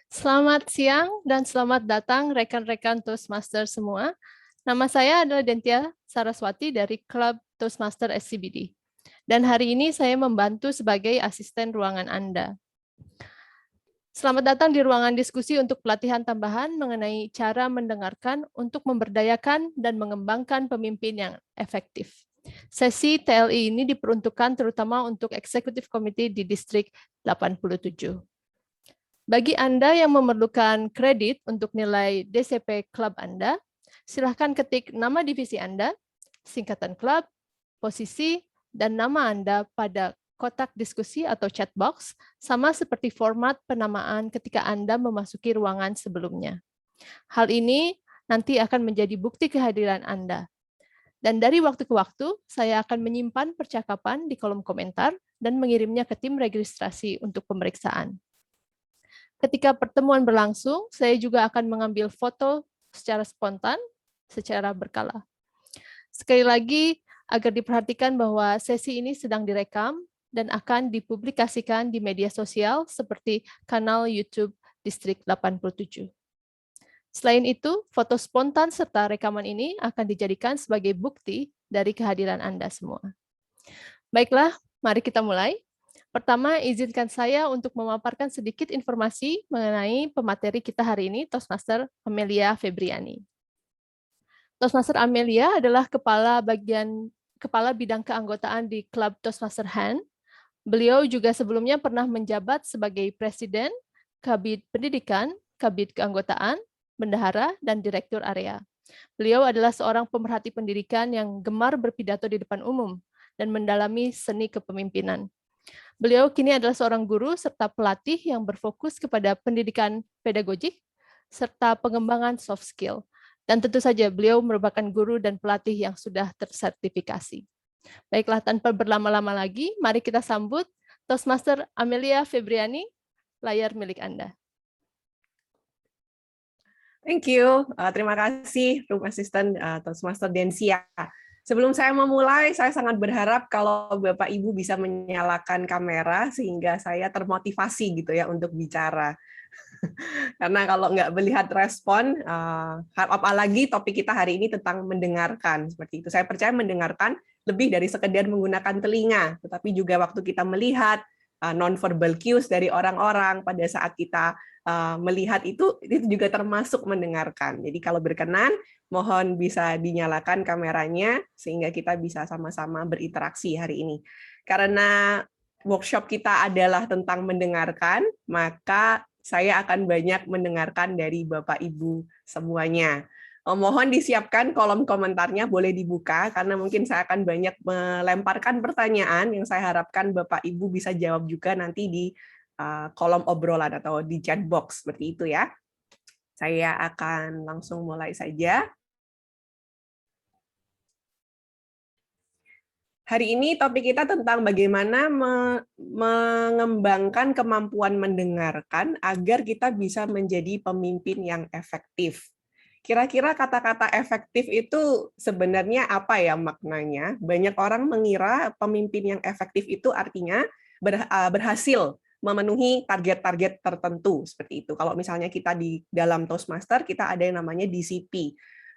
Selamat siang dan selamat datang rekan-rekan Toastmaster semua. Nama saya adalah Dentia Saraswati dari Klub Toastmaster SCBD. Dan hari ini saya membantu sebagai asisten ruangan Anda. Selamat datang di ruangan diskusi untuk pelatihan tambahan mengenai cara mendengarkan untuk memberdayakan dan mengembangkan pemimpin yang efektif. Sesi TLI ini diperuntukkan terutama untuk Executive Committee di Distrik 87. Bagi Anda yang memerlukan kredit untuk nilai DCP klub Anda, silahkan ketik nama divisi Anda, singkatan klub, posisi, dan nama Anda pada kotak diskusi atau chat box, sama seperti format penamaan ketika Anda memasuki ruangan sebelumnya. Hal ini nanti akan menjadi bukti kehadiran Anda. Dan dari waktu ke waktu, saya akan menyimpan percakapan di kolom komentar dan mengirimnya ke tim registrasi untuk pemeriksaan. Ketika pertemuan berlangsung, saya juga akan mengambil foto secara spontan, secara berkala. Sekali lagi, agar diperhatikan bahwa sesi ini sedang direkam dan akan dipublikasikan di media sosial seperti kanal YouTube Distrik 87. Selain itu, foto spontan serta rekaman ini akan dijadikan sebagai bukti dari kehadiran Anda semua. Baiklah, mari kita mulai. Pertama, izinkan saya untuk memaparkan sedikit informasi mengenai pemateri kita hari ini, Toastmaster Amelia Febriani. Toastmaster Amelia adalah kepala bidang keanggotaan di Klub Toastmaster Han. Beliau juga sebelumnya pernah menjabat sebagai Presiden, Kabid Pendidikan, Kabid Keanggotaan, Bendahara, dan Direktur Area. Beliau adalah seorang pemerhati pendidikan yang gemar berpidato di depan umum dan mendalami seni kepemimpinan. Beliau kini adalah seorang guru serta pelatih yang berfokus kepada pendidikan pedagogik serta pengembangan soft skill. Dan tentu saja beliau merupakan guru dan pelatih yang sudah tersertifikasi. Baiklah, tanpa berlama-lama lagi, mari kita sambut Toastmaster Amelia Febriani, layar milik Anda. Thank you. Terima kasih, Room Assistant Toastmaster Densia. Sebelum saya memulai, saya sangat berharap kalau Bapak Ibu bisa menyalakan kamera sehingga saya termotivasi gitu ya untuk bicara. Karena kalau nggak melihat respon, apalagi topik kita hari ini tentang mendengarkan seperti itu. Saya percaya mendengarkan lebih dari sekedar menggunakan telinga, tetapi juga waktu kita melihat non-verbal cues dari orang-orang pada saat kita melihat itu juga termasuk mendengarkan. Jadi kalau berkenan, mohon bisa dinyalakan kameranya sehingga kita bisa sama-sama berinteraksi hari ini. Karena workshop kita adalah tentang mendengarkan, maka saya akan banyak mendengarkan dari Bapak Ibu semuanya. Mohon disiapkan kolom komentarnya, boleh dibuka, karena mungkin saya akan banyak melemparkan pertanyaan yang saya harapkan Bapak Ibu bisa jawab juga nanti di kolom obrolan atau di chat box, seperti itu ya. Saya akan langsung mulai saja. Hari ini topik kita tentang bagaimana mengembangkan kemampuan mendengarkan agar kita bisa menjadi pemimpin yang efektif. Kira-kira kata-kata efektif itu sebenarnya apa ya maknanya? Banyak orang mengira pemimpin yang efektif itu artinya berhasil memenuhi target-target tertentu seperti itu. Kalau misalnya kita di dalam Toastmaster kita ada yang namanya DCP.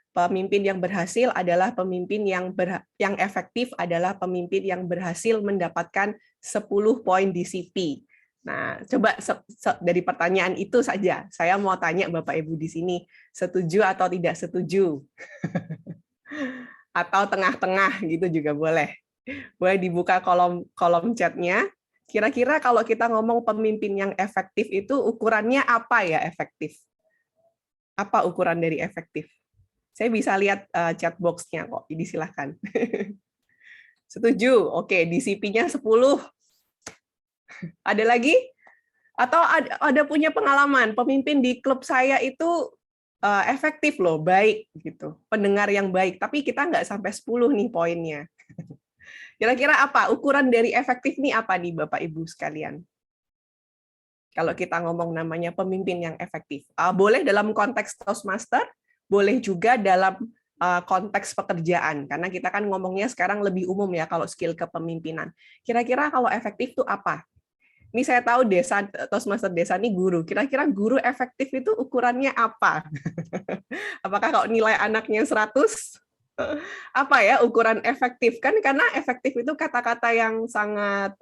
Pemimpin yang berhasil adalah pemimpin yang efektif adalah pemimpin yang berhasil mendapatkan 10 poin DCP. Nah, coba dari pertanyaan itu saja, saya mau tanya Bapak Ibu di sini, setuju atau tidak setuju? Atau tengah-tengah gitu juga boleh. Boleh dibuka kolom chatnya. Kira-kira kalau kita ngomong pemimpin yang efektif itu ukurannya apa ya efektif? Apa ukuran dari efektif? Saya bisa lihat chat box-nya kok, jadi silahkan. Setuju? Oke, DCP-nya 10. Ada lagi? Atau ada punya pengalaman, pemimpin di klub saya itu efektif loh, baik gitu, pendengar yang baik, tapi kita nggak sampai 10 nih poinnya. Kira-kira apa? Ukuran dari efektif nih apa nih Bapak Ibu sekalian? Kalau kita ngomong namanya pemimpin yang efektif. Boleh dalam konteks Toastmaster, boleh juga dalam konteks pekerjaan, karena kita kan ngomongnya sekarang lebih umum ya kalau skill kepemimpinan. Kira-kira kalau efektif itu apa? Ini saya tahu desa, Toastmaster desa ini guru. Kira-kira guru efektif itu ukurannya apa? Apakah kalau nilai anaknya 100? Apa ya ukuran efektif? Kan karena efektif itu kata-kata yang sangat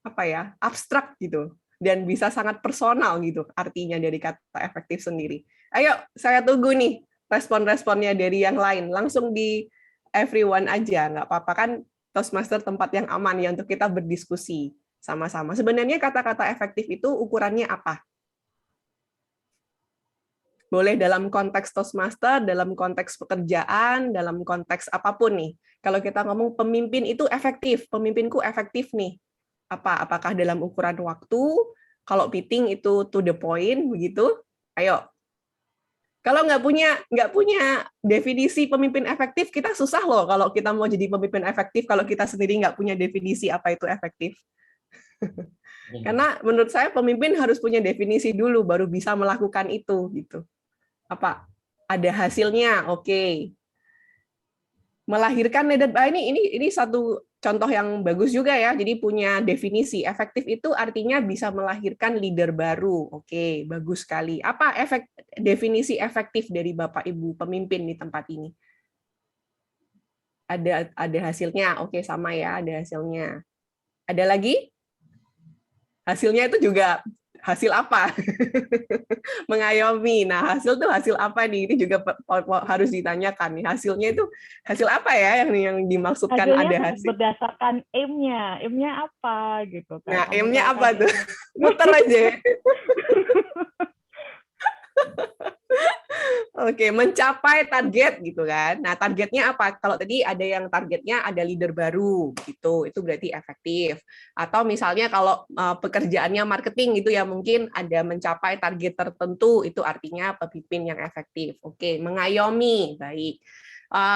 apa ya, abstrak gitu. Dan bisa sangat personal gitu artinya dari kata efektif sendiri. Ayo, saya tunggu nih respon-responnya dari yang lain. Langsung di everyone aja, nggak apa-apa kan Toastmaster tempat yang aman ya untuk kita berdiskusi sama-sama. Sebenarnya kata-kata efektif itu ukurannya apa? Boleh dalam konteks Toastmaster, dalam konteks pekerjaan, dalam konteks apapun nih. Kalau kita ngomong pemimpin itu efektif, pemimpinku efektif nih. Apakah dalam ukuran waktu? Kalau meeting itu to the point begitu? Ayo. Kalau nggak punya definisi pemimpin efektif, kita susah loh kalau kita mau jadi pemimpin efektif kalau kita sendiri nggak punya definisi apa itu efektif. Karena menurut saya pemimpin harus punya definisi dulu baru bisa melakukan itu gitu. Apa ada hasilnya? Oke. Melahirkan leader ini satu contoh yang bagus juga ya. Jadi punya definisi efektif itu artinya bisa melahirkan leader baru. Oke, bagus sekali. Apa definisi efektif dari Bapak Ibu pemimpin di tempat ini? Ada hasilnya. Oke, sama ya, ada hasilnya. Ada lagi? Hasilnya itu juga hasil apa? Mengayomi. Nah, hasil tuh hasil apa nih? Ini juga harus ditanyakan nih. Hasilnya itu hasil apa ya yang dimaksudkan hasilnya ada hasil? Berdasarkan aim-nya. Aim-nya apa gitu kan. Nah, aim-nya apa tuh? Muter aja. Oke, mencapai target gitu kan. Nah, targetnya apa? Kalau tadi ada yang targetnya ada leader baru gitu, itu berarti efektif. Atau misalnya kalau pekerjaannya marketing gitu ya mungkin ada mencapai target tertentu, itu artinya pemimpin yang efektif. Oke, mengayomi, baik.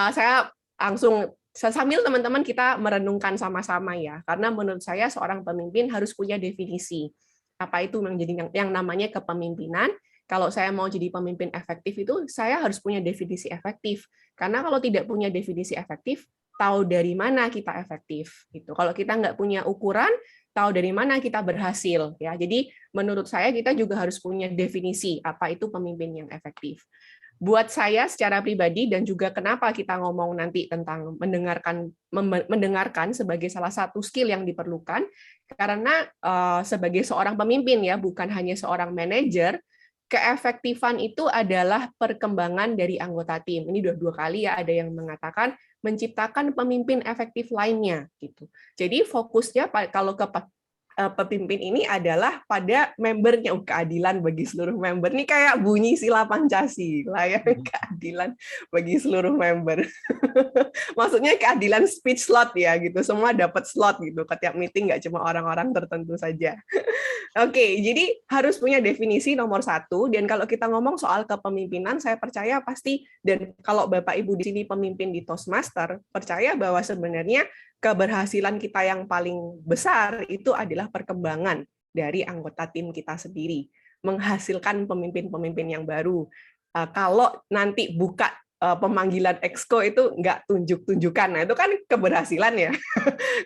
Saya langsung sambil teman-teman kita merenungkan sama-sama ya, karena menurut saya seorang pemimpin harus punya definisi. Apa itu menjadi yang namanya kepemimpinan? Kalau saya mau jadi pemimpin efektif itu, saya harus punya definisi efektif. Karena kalau tidak punya definisi efektif, tahu dari mana kita efektif. Gitu. Kalau kita nggak punya ukuran, tahu dari mana kita berhasil. Ya, jadi menurut saya kita juga harus punya definisi apa itu pemimpin yang efektif. Buat saya secara pribadi dan juga kenapa kita ngomong nanti tentang mendengarkan sebagai salah satu skill yang diperlukan, karena sebagai seorang pemimpin ya, bukan hanya seorang manajer, keefektifan itu adalah perkembangan dari anggota tim. Ini udah 2 kali ya ada yang mengatakan menciptakan pemimpin efektif lainnya gitu. Jadi fokusnya kalau ke pemimpin ini adalah pada membernya, keadilan bagi seluruh member. Ini kayak bunyi sila Pancasila ya, keadilan bagi seluruh member. Maksudnya keadilan speech slot ya gitu, semua dapat slot gitu. Setiap meeting nggak cuma orang-orang tertentu saja. Oke, jadi harus punya definisi nomor 1. Dan kalau kita ngomong soal kepemimpinan, saya percaya pasti, dan kalau Bapak Ibu di sini pemimpin di Toastmaster, percaya bahwa sebenarnya keberhasilan kita yang paling besar itu adalah perkembangan dari anggota tim kita sendiri, menghasilkan pemimpin-pemimpin yang baru. Kalau nanti buka pemanggilan exco itu nggak tunjuk-tunjukkan, nah itu kan keberhasilan ya.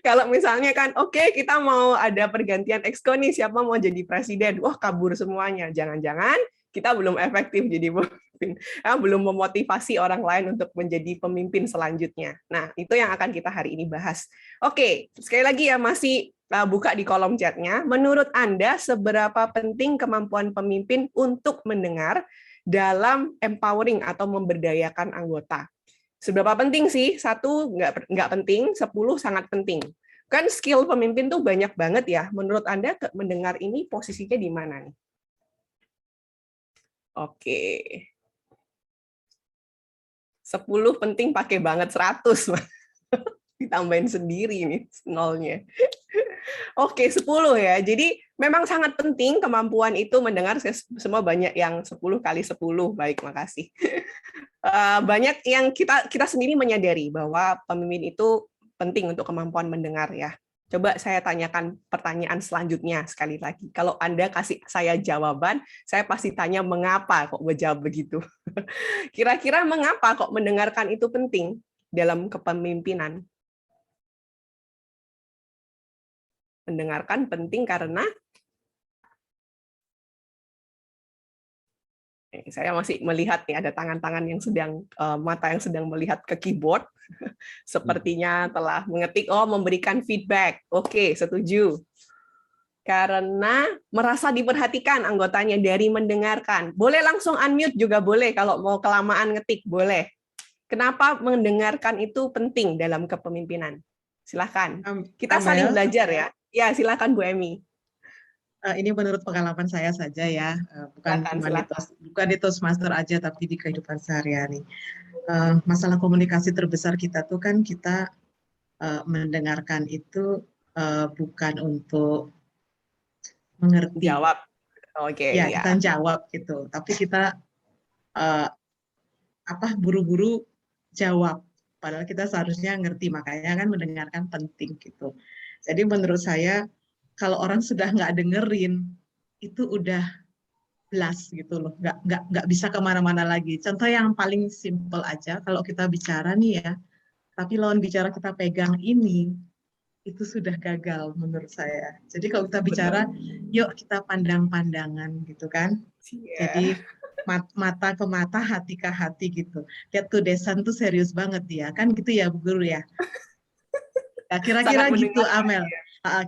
Kalau misalnya kan, oke, kita mau ada pergantian exco nih, siapa mau jadi presiden, wah kabur semuanya, jangan-jangan kita belum efektif jadi pemimpin, belum memotivasi orang lain untuk menjadi pemimpin selanjutnya. Nah, itu yang akan kita hari ini bahas. Oke, sekali lagi ya, masih buka di kolom chatnya. Menurut Anda, seberapa penting kemampuan pemimpin untuk mendengar dalam empowering atau memberdayakan anggota? Seberapa penting sih? 1 nggak penting, 10 sangat penting. Kan skill pemimpin tuh banyak banget ya. Menurut Anda mendengar ini posisinya di mana nih? Oke. 10 penting pakai banget 100. Ditambahin sendiri nih nolnya. Oke, 10 ya. Jadi memang sangat penting kemampuan itu mendengar, semua banyak yang 10 kali 10. Baik, makasih. Banyak yang kita sendiri menyadari bahwa pemimpin itu penting untuk kemampuan mendengar ya. Coba saya tanyakan pertanyaan selanjutnya sekali lagi. Kalau Anda kasih saya jawaban, saya pasti tanya mengapa kok menjawab begitu. Kira-kira mengapa kok mendengarkan itu penting dalam kepemimpinan? Mendengarkan penting karena saya masih melihat nih ada tangan-tangan yang sedang mata yang sedang melihat ke keyboard. Sepertinya telah mengetik, memberikan feedback. Oke, setuju. Karena merasa diperhatikan anggotanya dari mendengarkan. Boleh langsung unmute juga boleh kalau mau kelamaan ngetik, boleh. Kenapa mendengarkan itu penting dalam kepemimpinan? Silahkan. Kita saling belajar ya. Ya, silahkan Bu Emi. Ini menurut pengalaman saya saja ya, bukan di Toastmaster aja, tapi di kehidupan sehari-hari. Masalah komunikasi terbesar kita tuh kan kita mendengarkan itu bukan untuk mengerti. Jawab. Oke. Ya, kita jawab gitu. Tapi kita buru-buru jawab. Padahal kita seharusnya ngerti, makanya kan mendengarkan penting gitu. Jadi menurut saya kalau orang sudah nggak dengerin itu udah blast gitu loh, nggak bisa kemana-mana lagi. Contoh yang paling simple aja, kalau kita bicara nih ya, tapi lawan bicara kita pegang ini, itu sudah gagal menurut saya. Jadi kalau kita bicara, yuk kita pandang-pandangan gitu kan. Jadi mata ke mata, hati ke hati gitu. Lihat tuh Desan tuh serius banget dia, kan gitu ya Bu Guru ya. Nah, kira-kira gitu Amel.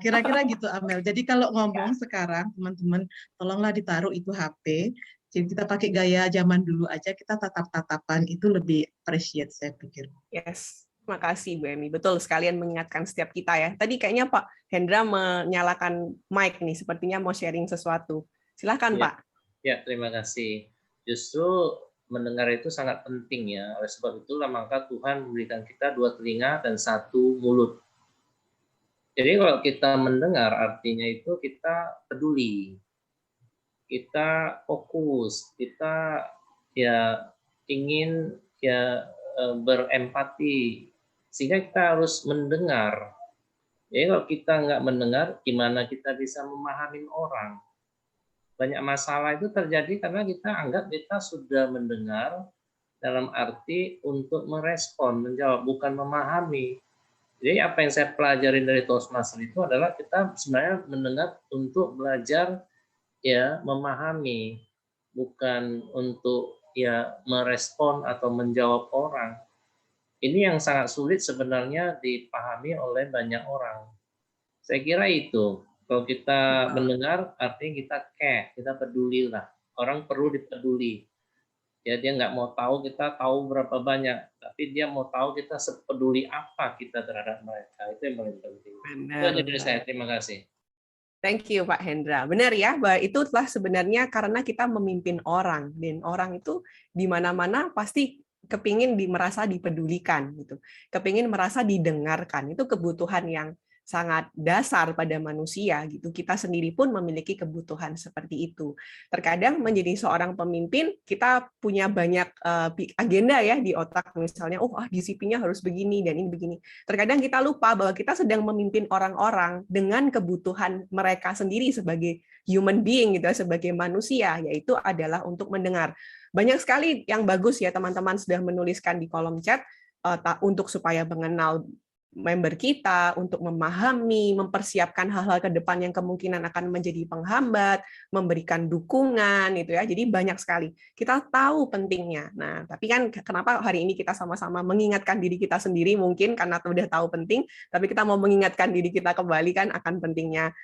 Kira-kira gitu Amel. Jadi kalau ngomong sekarang teman-teman tolonglah ditaruh itu HP. Jadi kita pakai gaya zaman dulu aja, kita tatap-tatapan itu lebih appreciate saya pikir. Yes. Makasih Bu Emi. Betul, sekalian mengingatkan setiap kita ya. Tadi kayaknya Pak Hendra menyalakan mic nih, sepertinya mau sharing sesuatu. Silahkan Pak. Ya, terima kasih. Justru mendengar itu sangat penting ya. Oleh sebab itulah maka Tuhan memberikan kita 2 telinga dan 1 mulut. Jadi kalau kita mendengar artinya itu kita peduli, kita fokus, kita ya ingin ya berempati, sehingga kita harus mendengar. Jadi kalau kita nggak mendengar, gimana kita bisa memahami orang? Banyak masalah itu terjadi karena kita anggap kita sudah mendengar dalam arti untuk merespon, menjawab, bukan memahami. Jadi apa yang saya pelajari dari Toastmaster itu adalah kita sebenarnya mendengar untuk belajar ya memahami, bukan untuk ya merespon atau menjawab orang. Ini yang sangat sulit sebenarnya dipahami oleh banyak orang. Saya kira itu. Kalau kita mendengar artinya kita care, kita pedulilah. Orang perlu dipeduli. Ya, dia nggak mau tahu kita tahu berapa banyak, tapi dia mau tahu kita sepeduli apa kita terhadap mereka. Itu yang paling penting. Itu aja dari saya. Terima kasih. Thank you Pak Hendra. Benar ya, bahwa itulah sebenarnya karena kita memimpin orang, dan orang itu di mana-mana pasti kepingin merasa dipedulikan gitu, kepingin merasa didengarkan. Itu kebutuhan yang sangat dasar pada manusia gitu. Kita sendiri pun memiliki kebutuhan seperti itu. Terkadang menjadi seorang pemimpin kita punya banyak agenda ya di otak, misalnya disiplinya harus begini dan ini begini. Terkadang kita lupa bahwa kita sedang memimpin orang-orang dengan kebutuhan mereka sendiri sebagai human being gitu, sebagai manusia, yaitu adalah untuk mendengar. Banyak sekali yang bagus ya teman-teman sudah menuliskan di kolom chat untuk supaya mengenal member kita, untuk memahami, mempersiapkan hal-hal ke depan yang kemungkinan akan menjadi penghambat, memberikan dukungan itu ya. Jadi banyak sekali. Kita tahu pentingnya. Nah, tapi kan kenapa hari ini kita sama-sama mengingatkan diri kita sendiri, mungkin karena sudah tahu penting, tapi kita mau mengingatkan diri kita kembali kan akan pentingnya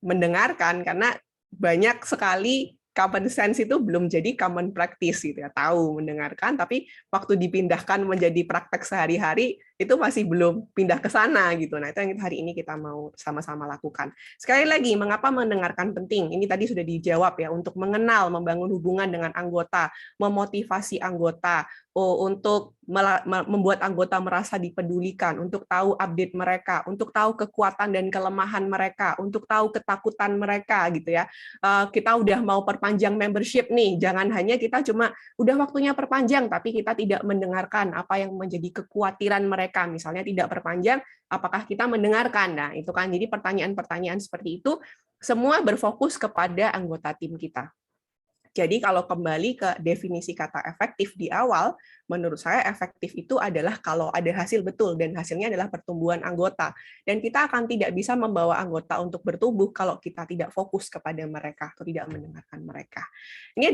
mendengarkan, karena banyak sekali common sense itu belum jadi common practice gitu ya, tahu mendengarkan, tapi waktu dipindahkan menjadi praktek sehari-hari itu masih belum pindah ke sana gitu. Nah, itu yang hari ini kita mau sama-sama lakukan. Sekali lagi, mengapa mendengarkan penting? Ini tadi sudah dijawab ya, untuk mengenal, membangun hubungan dengan anggota, memotivasi anggota, untuk membuat anggota merasa dipedulikan, untuk tahu update mereka, untuk tahu kekuatan dan kelemahan mereka, untuk tahu ketakutan mereka gitu ya. Kita udah mau perpanjang membership nih, jangan hanya kita cuma udah waktunya perpanjang tapi kita tidak mendengarkan apa yang menjadi kekhawatiran mereka, misalnya tidak perpanjang, apakah kita mendengarkan? Nah, itu kan jadi pertanyaan-pertanyaan seperti itu semua berfokus kepada anggota tim kita. Jadi kalau kembali ke definisi kata efektif di awal, menurut saya efektif itu adalah kalau ada hasil betul, dan hasilnya adalah pertumbuhan anggota. Dan kita akan tidak bisa membawa anggota untuk bertumbuh kalau kita tidak fokus kepada mereka atau tidak mendengarkan mereka. Ini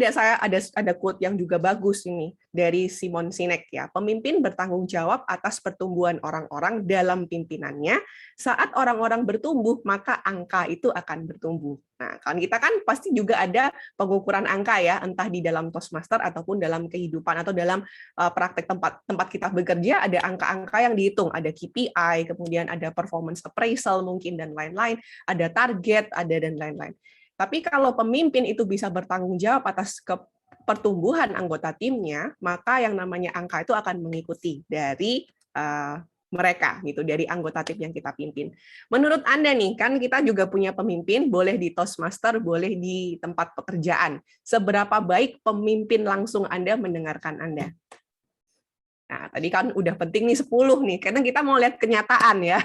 ada quote yang juga bagus ini dari Simon Sinek ya. Pemimpin bertanggung jawab atas pertumbuhan orang-orang dalam pimpinannya. Saat orang-orang bertumbuh, maka angka itu akan bertumbuh. Nah, kan kita kan pasti juga ada pengukuran angka ya, entah di dalam Toastmaster ataupun dalam kehidupan atau dalam praktek tempat kita bekerja, ada angka-angka yang dihitung, ada KPI, kemudian ada performance appraisal mungkin dan lain-lain, ada target, ada dan lain-lain. Tapi kalau pemimpin itu bisa bertanggung jawab atas pertumbuhan anggota timnya, maka yang namanya angka itu akan mengikuti dari mereka gitu, dari anggota tim yang kita pimpin. Menurut Anda nih, kan kita juga punya pemimpin, boleh di Toastmaster, boleh di tempat pekerjaan. Seberapa baik pemimpin langsung Anda mendengarkan Anda? Nah, tadi kan udah penting nih 10 nih, karena kita mau lihat kenyataan ya.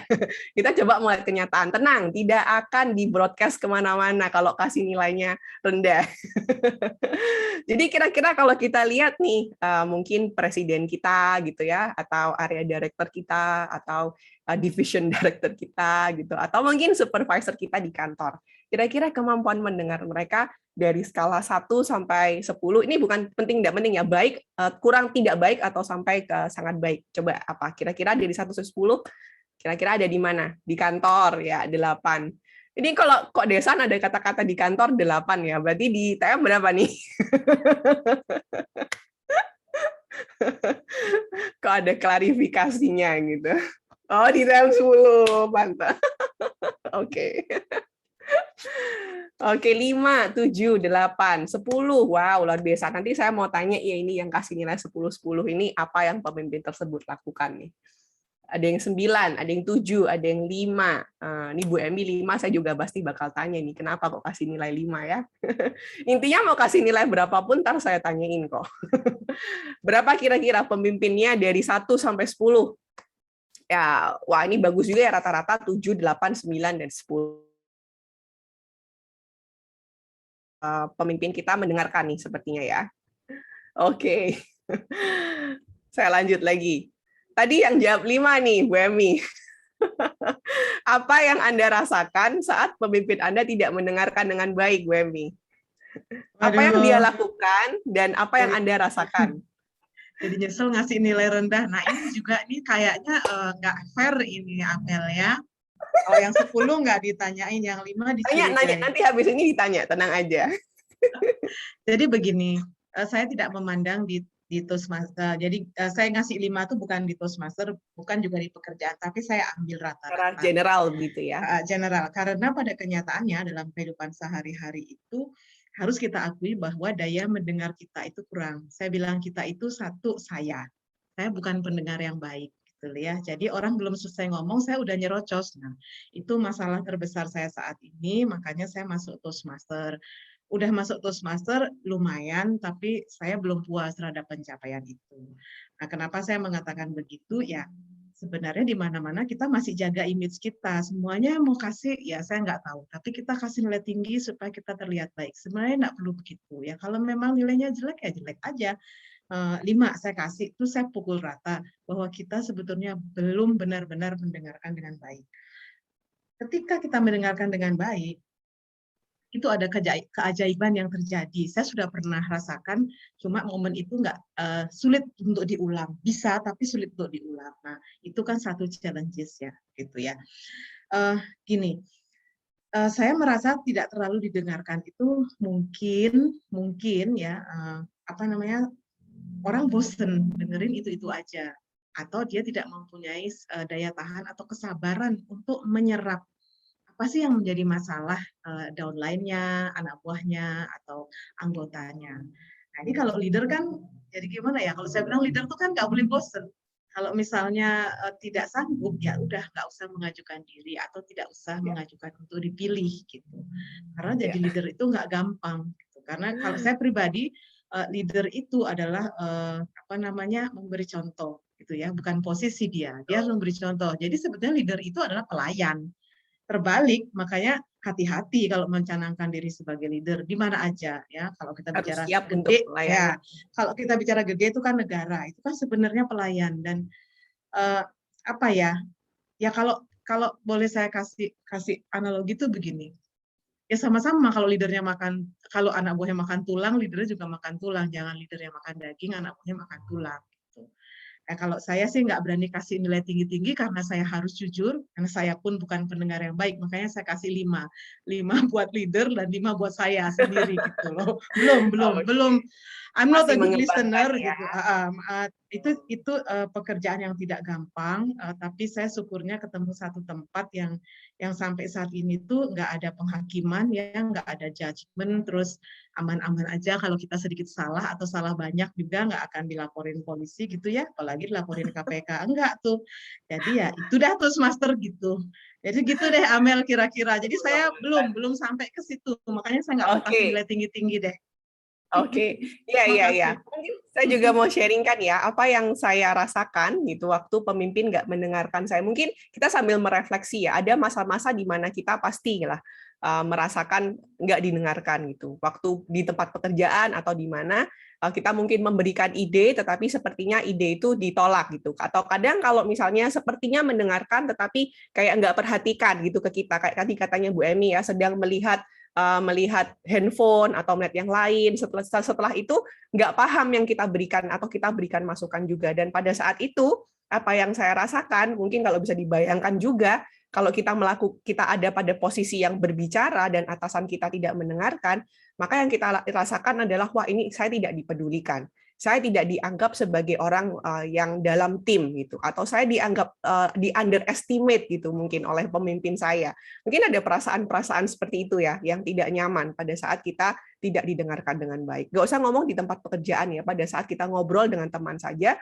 Kita coba mau lihat kenyataan. Tenang, tidak akan di-broadcast kemana-mana kalau kasih nilainya rendah. Jadi kira-kira kalau kita lihat nih, mungkin presiden kita gitu ya, atau area director kita, atau division director kita gitu, atau mungkin supervisor kita di kantor. Kira-kira kemampuan mendengar mereka dari skala 1 sampai 10, ini bukan penting tidak penting ya, baik, kurang tidak baik, atau sampai ke sangat baik. Coba apa? Kira-kira dari 1 sampai 10, kira-kira ada di mana? Di kantor ya, 8. Ini kalau kok Desan ada kata-kata di kantor 8 ya, berarti di TM berapa nih? Kok ada klarifikasinya gitu. Oh, di TM 10, mantap. Oke. Oke, 5, 7, 8, 10. Wow, luar biasa. Nanti saya mau tanya ya, ini yang kasih nilai 10 ini apa yang pemimpin tersebut lakukan nih. Ada yang 9, ada yang 7, ada yang 5. Ini Bu Emi 5, saya juga pasti bakal tanya nih, kenapa kok kasih nilai 5 ya? Intinya mau kasih nilai berapapun, ntar saya tanyain kok. Berapa kira-kira pemimpinnya dari 1 sampai 10? Ya, wah ini bagus juga ya, rata-rata 7, 8, 9, dan 10. Pemimpin kita mendengarkan nih sepertinya ya. Oke. Saya lanjut lagi. Tadi yang jawab 5 nih, Bu Emi. Apa yang Anda rasakan saat pemimpin Anda tidak mendengarkan dengan baik, Bu Emi? Apa yang dia lakukan dan apa yang Anda rasakan? Jadi nyesel ngasih nilai rendah. Nah ini juga nih kayaknya nggak fair ini Amel ya. Kalau yang 10 nggak ditanyain, yang 5 dicurigai. Nanya, nanti habis ini ditanya, tenang aja. Jadi begini, saya tidak memandang di Toastmaster. Jadi saya ngasih 5 itu bukan di Toastmaster, bukan juga di pekerjaan, tapi saya ambil rata-rata. General gitu ya. General, karena pada kenyataannya dalam kehidupan sehari-hari itu harus kita akui bahwa daya mendengar kita itu kurang. Saya bilang kita itu satu, saya bukan pendengar yang baik. Ya. Jadi orang belum selesai ngomong, saya udah nyerocos. Nah, itu masalah terbesar saya saat ini, makanya saya masuk Toastmaster. Udah masuk Toastmaster lumayan, tapi saya belum puas terhadap pencapaian itu. Nah, kenapa saya mengatakan begitu? Ya, sebenarnya di mana-mana kita masih jaga image kita. Semuanya mau kasih, ya saya nggak tahu. Tapi kita kasih nilai tinggi supaya kita terlihat baik. Sebenarnya nggak perlu begitu. Ya, kalau memang nilainya jelek, ya jelek aja. 5 saya kasih, itu saya pukul rata bahwa kita sebetulnya belum benar-benar mendengarkan dengan baik. Ketika kita mendengarkan dengan baik, itu ada keajaiban yang terjadi. Saya sudah pernah rasakan, cuma momen itu nggak sulit untuk diulang. Bisa, tapi sulit untuk diulang. Nah, itu kan satu challenges ya, gitu ya. Gini, saya merasa tidak terlalu didengarkan itu mungkin ya orang bosen dengerin itu aja, atau dia tidak mempunyai daya tahan atau kesabaran untuk menyerap apa sih yang menjadi masalah downline-nya, anak buahnya, atau anggotanya. Nah, ini kalau leader kan jadi gimana ya? Kalau saya bilang leader tuh kan nggak boleh bosen. Kalau misalnya tidak sanggup, ya udah nggak usah mengajukan diri atau tidak usah mengajukan untuk dipilih gitu. Karena jadi leader itu nggak gampang. Gitu. Karena kalau saya pribadi leader itu adalah memberi contoh gitu ya, bukan posisi dia harus memberi contoh. Jadi sebetulnya leader itu adalah pelayan. Terbalik, makanya hati-hati kalau mencanangkan diri sebagai leader di mana aja ya. Kalau kita Harus bicara siap untuk gede, melayani. ya. Kalau kita bicara gede itu kan negara, itu kan sebenarnya pelayan dan apa ya? Ya kalau boleh saya kasih analogi tuh begini. Ya sama-sama kalau leadernya makan, kalau anak buahnya makan tulang, leadernya juga makan tulang. Jangan leadernya makan daging, anak buahnya makan tulang. Gitu. Kalau saya sih nggak berani kasih nilai tinggi-tinggi karena saya harus jujur, karena saya pun bukan pendengar yang baik, makanya saya kasih 5. 5 buat leader dan 5 buat saya sendiri gitu loh. Belum. I'm not a good listener ya. gitu. Itu pekerjaan yang tidak gampang, tapi saya syukurnya ketemu satu tempat yang sampai saat ini tuh nggak ada penghakiman, ya nggak ada judgement, terus aman-aman aja. Kalau kita sedikit salah atau salah banyak juga nggak akan dilaporin polisi gitu ya, apalagi dilaporin KPK, enggak tuh. Jadi ya itu dah Toastmaster gitu. Jadi gitu deh Amel kira-kira. Jadi saya belum sampai ke situ, makanya saya nggak mau kasih nilai tinggi-tinggi deh. Oke, iya. Mungkin saya juga mau sharingkan ya apa yang saya rasakan gitu waktu pemimpin nggak mendengarkan saya. Mungkin kita sambil merefleksi ya. Ada masa-masa di mana kita pasti lah merasakan nggak didengarkan gitu. Waktu di tempat pekerjaan atau di mana kita mungkin memberikan ide, tetapi sepertinya ide itu ditolak gitu. Atau kadang kalau misalnya sepertinya mendengarkan, tetapi kayak nggak perhatikan gitu ke kita. Kayak tadi katanya Bu Emi ya, sedang melihat handphone atau melihat yang lain, setelah itu nggak paham yang kita berikan atau kita berikan masukan juga. Dan pada saat itu apa yang saya rasakan mungkin kalau bisa dibayangkan juga, kalau kita ada pada posisi yang berbicara dan atasan kita tidak mendengarkan, maka yang kita rasakan adalah wah ini saya tidak dipedulikan. Saya tidak dianggap sebagai orang yang dalam tim gitu, atau saya dianggap di underestimate gitu mungkin oleh pemimpin saya. Mungkin ada perasaan-perasaan seperti itu ya, yang tidak nyaman pada saat kita tidak didengarkan dengan baik. Gak usah ngomong di tempat pekerjaan ya, pada saat kita ngobrol dengan teman saja,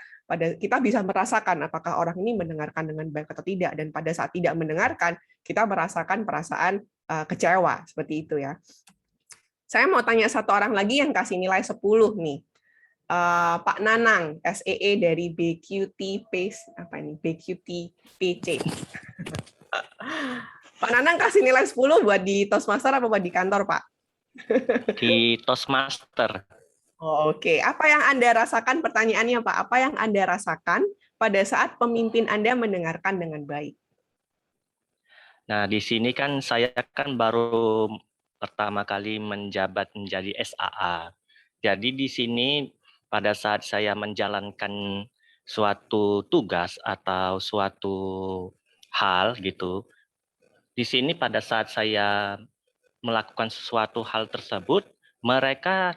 kita bisa merasakan apakah orang ini mendengarkan dengan baik atau tidak, dan pada saat tidak mendengarkan, kita merasakan perasaan kecewa seperti itu ya. Saya mau tanya satu orang lagi yang kasih nilai 10 nih. Pak Nanang, SEE dari BQT PC. Pak Nanang kasih nilai 10 buat di Toastmaster apa buat di kantor, Pak? Di Toastmaster. Oke. Apa yang Anda rasakan, pertanyaannya Pak, apa yang Anda rasakan pada saat pemimpin Anda mendengarkan dengan baik? Nah, di sini kan saya kan baru pertama kali menjabat menjadi SAA. Jadi di sini pada saat saya menjalankan suatu tugas atau suatu hal gitu, di sini pada saat saya melakukan sesuatu hal tersebut, mereka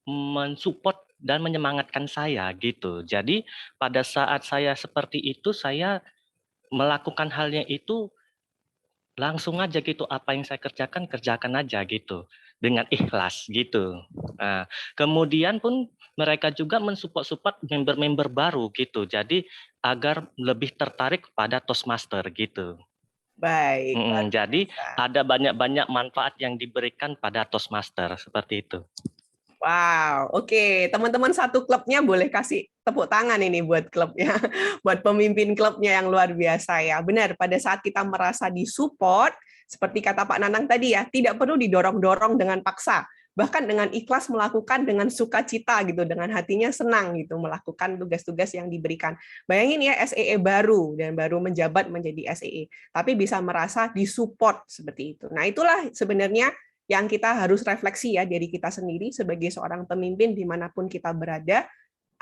mensupport dan menyemangatkan saya gitu. Jadi pada saat saya seperti itu, saya melakukan halnya itu langsung aja gitu, apa yang saya kerjakan aja gitu, dengan ikhlas gitu. Nah, kemudian pun mereka juga mensupport member-member baru gitu, jadi agar lebih tertarik pada Toastmaster gitu. Baik. Jadi ada banyak manfaat yang diberikan pada Toastmaster seperti itu. Wow, oke. Teman-teman satu klubnya boleh kasih tepuk tangan ini buat klubnya, buat pemimpin klubnya yang luar biasa ya. Benar, pada saat kita merasa disupport, seperti kata Pak Nanang tadi ya, tidak perlu didorong-dorong dengan paksa. Bahkan dengan ikhlas melakukan dengan sukacita gitu, dengan hatinya senang gitu melakukan tugas-tugas yang diberikan. Bayangin ya SEE baru dan baru menjabat menjadi SEE, tapi bisa merasa disupport seperti itu. Nah, itulah sebenarnya yang kita harus refleksi ya diri kita sendiri sebagai seorang pemimpin dimanapun kita berada,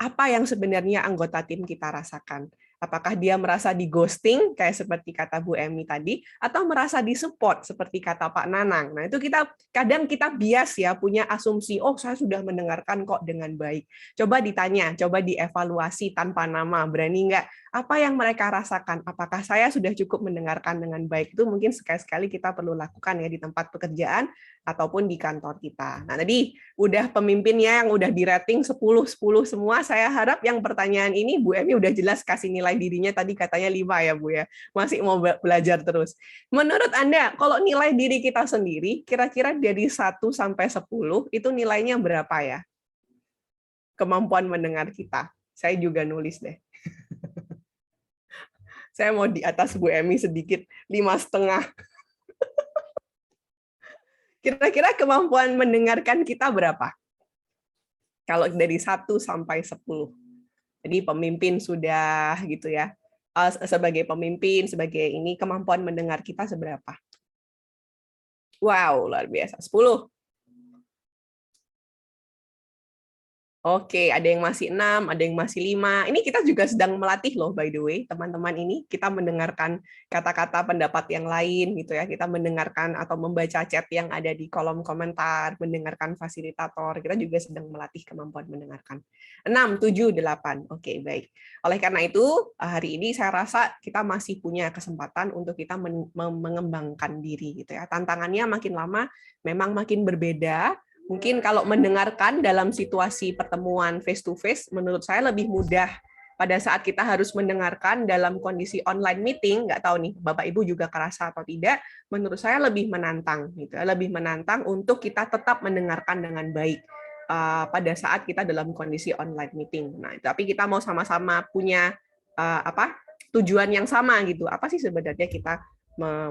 apa yang sebenarnya anggota tim kita rasakan. Apakah dia merasa di ghosting kayak seperti kata Bu Emi tadi, atau merasa disupport seperti kata Pak Nanang. Nah, itu kadang kita bias ya, punya asumsi, oh saya sudah mendengarkan kok dengan baik. Coba ditanya, coba dievaluasi tanpa nama, berani nggak? Apa yang mereka rasakan? Apakah saya sudah cukup mendengarkan dengan baik? Itu mungkin sekali-sekali kita perlu lakukan ya di tempat pekerjaan ataupun di kantor kita. Nah, tadi udah pemimpinnya yang udah di rating 10-10 semua. Saya harap yang pertanyaan ini Bu Emi udah jelas kasih nilai dirinya, tadi katanya 5 ya Bu ya. Masih mau belajar terus. Menurut Anda, kalau nilai diri kita sendiri, kira-kira dari 1 sampai 10, itu nilainya berapa ya? Kemampuan mendengar kita. Saya juga nulis deh. Saya mau di atas Bu Emi sedikit, 5,5. Kira-kira kemampuan mendengarkan kita berapa? Kalau dari 1 sampai 10. Jadi pemimpin sudah gitu ya. Sebagai pemimpin, sebagai ini, kemampuan mendengar kita seberapa? Wow, luar biasa. 10. Oke, ada yang masih 6, ada yang masih 5. Ini kita juga sedang melatih loh, by the way, teman-teman ini. Kita mendengarkan kata-kata pendapat yang lain, gitu ya. Kita mendengarkan atau membaca chat yang ada di kolom komentar, mendengarkan fasilitator. Kita juga sedang melatih kemampuan mendengarkan. 6, 7, 8. Oke, baik. Oleh karena itu, hari ini saya rasa kita masih punya kesempatan untuk kita mengembangkan diri, gitu ya. Tantangannya makin lama memang makin berbeda. Mungkin kalau mendengarkan dalam situasi pertemuan face to face, menurut saya lebih mudah pada saat kita harus mendengarkan dalam kondisi online meeting. Nggak tahu nih, Bapak Ibu juga kerasa atau tidak, menurut saya lebih menantang, gitu. Lebih menantang untuk kita tetap mendengarkan dengan baik pada saat kita dalam kondisi online meeting. Nah, tapi kita mau sama-sama punya tujuan yang sama gitu. Apa sih sebenarnya kita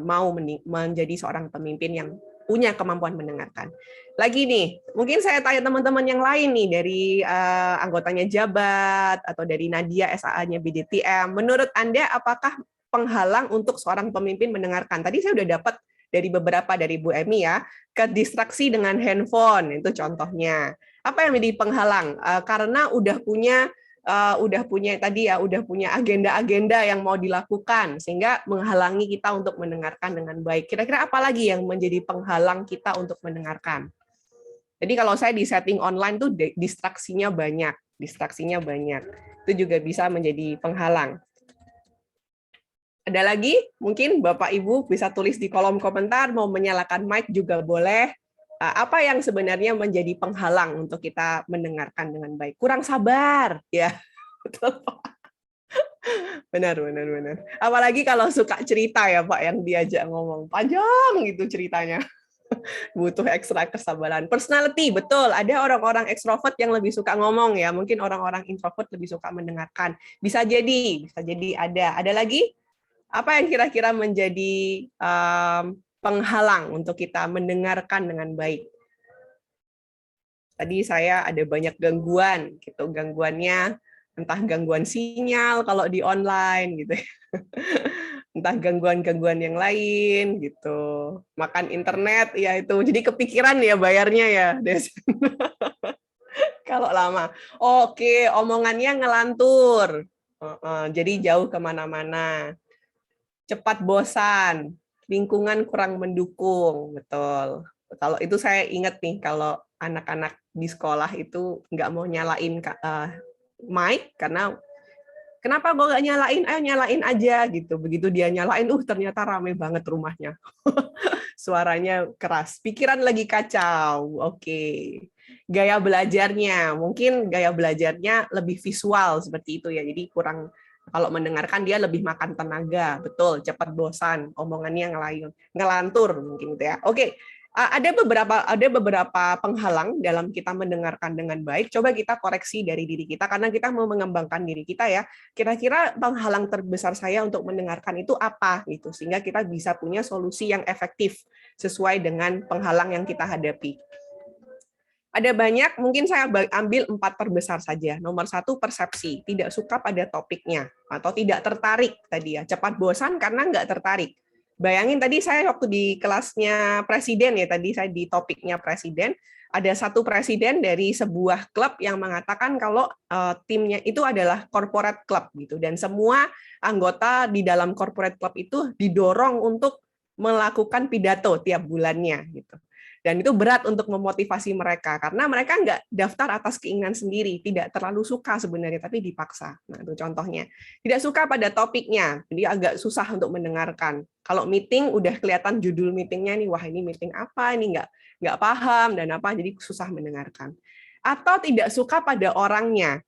mau menjadi seorang pemimpin yang punya kemampuan mendengarkan. Lagi nih, mungkin saya tanya teman-teman yang lain nih dari anggotanya Jabat atau dari Nadia SAA-nya BDTM. Menurut Anda apakah penghalang untuk seorang pemimpin mendengarkan? Tadi saya udah dapat dari beberapa dari Bu Emi ya, ke distraksi dengan handphone itu contohnya. Apa yang menjadi penghalang? Karena udah punya tadi ya, udah punya agenda-agenda yang mau dilakukan sehingga menghalangi kita untuk mendengarkan dengan baik. Kira-kira apa lagi yang menjadi penghalang kita untuk mendengarkan? Jadi kalau saya di setting online tuh distraksinya banyak. Itu juga bisa menjadi penghalang. Ada lagi? Mungkin Bapak Ibu bisa tulis di kolom komentar, mau menyalakan mic juga boleh. Apa yang sebenarnya menjadi penghalang untuk kita mendengarkan dengan baik? Kurang sabar, ya. Betul, Pak. Benar. Apalagi kalau suka cerita ya, Pak, yang diajak ngomong. Panjang gitu ceritanya. Butuh ekstra kesabaran. Personality, betul. Ada orang-orang ekstrovert yang lebih suka ngomong ya. Mungkin orang-orang introvert lebih suka mendengarkan. Bisa jadi ada. Ada lagi? Apa yang kira-kira menjadi penghalang untuk kita mendengarkan dengan baik? Tadi saya ada banyak gangguan, gitu. Gangguannya entah gangguan sinyal kalau di online, gitu. Entah gangguan-gangguan yang lain, gitu. Makan internet, ya itu. Jadi kepikiran ya bayarnya ya, Des. Kalau lama. Oke, omongannya ngelantur. Jadi jauh kemana-mana. Cepat bosan, lingkungan kurang mendukung, betul. Kalau itu saya ingat nih, kalau anak-anak di sekolah itu nggak mau nyalain mic, karena kenapa gue nggak nyalain? Ayo nyalain aja, gitu. Begitu dia nyalain, ternyata rame banget rumahnya. Suaranya keras, pikiran lagi kacau. Oke. Gaya belajarnya, mungkin gaya belajarnya lebih visual seperti itu ya, jadi kurang. Kalau mendengarkan dia lebih makan tenaga, betul, cepat bosan, omongannya ngelantur mungkin gitu ya. Oke, ada beberapa penghalang dalam kita mendengarkan dengan baik. Coba kita koreksi dari diri kita karena kita mau mengembangkan diri kita ya. Kira-kira penghalang terbesar saya untuk mendengarkan itu apa gitu, sehingga kita bisa punya solusi yang efektif sesuai dengan penghalang yang kita hadapi. Ada banyak, mungkin saya ambil 4 terbesar saja. Nomor 1, persepsi, tidak suka pada topiknya, atau tidak tertarik tadi ya. Cepat bosan karena nggak tertarik. Bayangin tadi saya waktu di kelasnya presiden ya, tadi saya di topiknya presiden, ada satu presiden dari sebuah klub yang mengatakan kalau timnya itu adalah corporate club gitu, dan semua anggota di dalam corporate club itu didorong untuk melakukan pidato tiap bulannya gitu. Dan itu berat untuk memotivasi mereka, karena mereka nggak daftar atas keinginan sendiri, tidak terlalu suka sebenarnya, tapi dipaksa. Nah, itu contohnya. Tidak suka pada topiknya, jadi agak susah untuk mendengarkan. Kalau meeting, udah kelihatan judul meetingnya nih, wah ini meeting apa, ini nggak paham, dan apa, jadi susah mendengarkan. Atau tidak suka pada orangnya.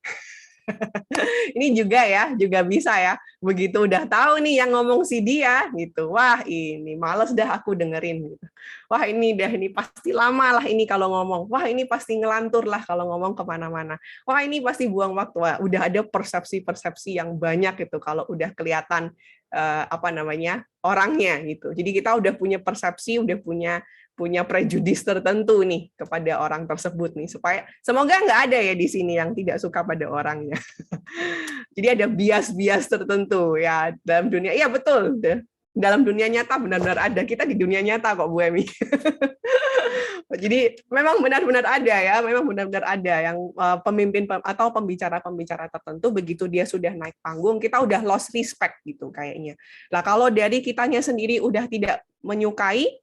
Ini juga bisa ya. Begitu udah tahu nih yang ngomong si dia gitu. Wah, ini males dah aku dengerin gitu. Wah, ini pasti lama lah ini kalau ngomong. Wah, ini pasti ngelantur lah kalau ngomong kemana-mana. Wah, ini pasti buang waktu. Wah, udah ada persepsi-persepsi yang banyak gitu kalau udah kelihatan apa namanya orangnya gitu. Jadi kita udah punya persepsi, udah punya prejudis tertentu nih kepada orang tersebut nih, supaya semoga nggak ada ya di sini yang tidak suka pada orangnya. Jadi ada bias-bias tertentu ya dalam dunia. Iya betul, dalam dunia nyata benar-benar ada. Kita di dunia nyata kok Bu Emi. Jadi memang benar-benar ada ya, memang benar-benar ada yang pemimpin atau pembicara-pembicara tertentu begitu dia sudah naik panggung, kita udah lost respect gitu kayaknya. Nah kalau dari kitanya sendiri udah tidak menyukai,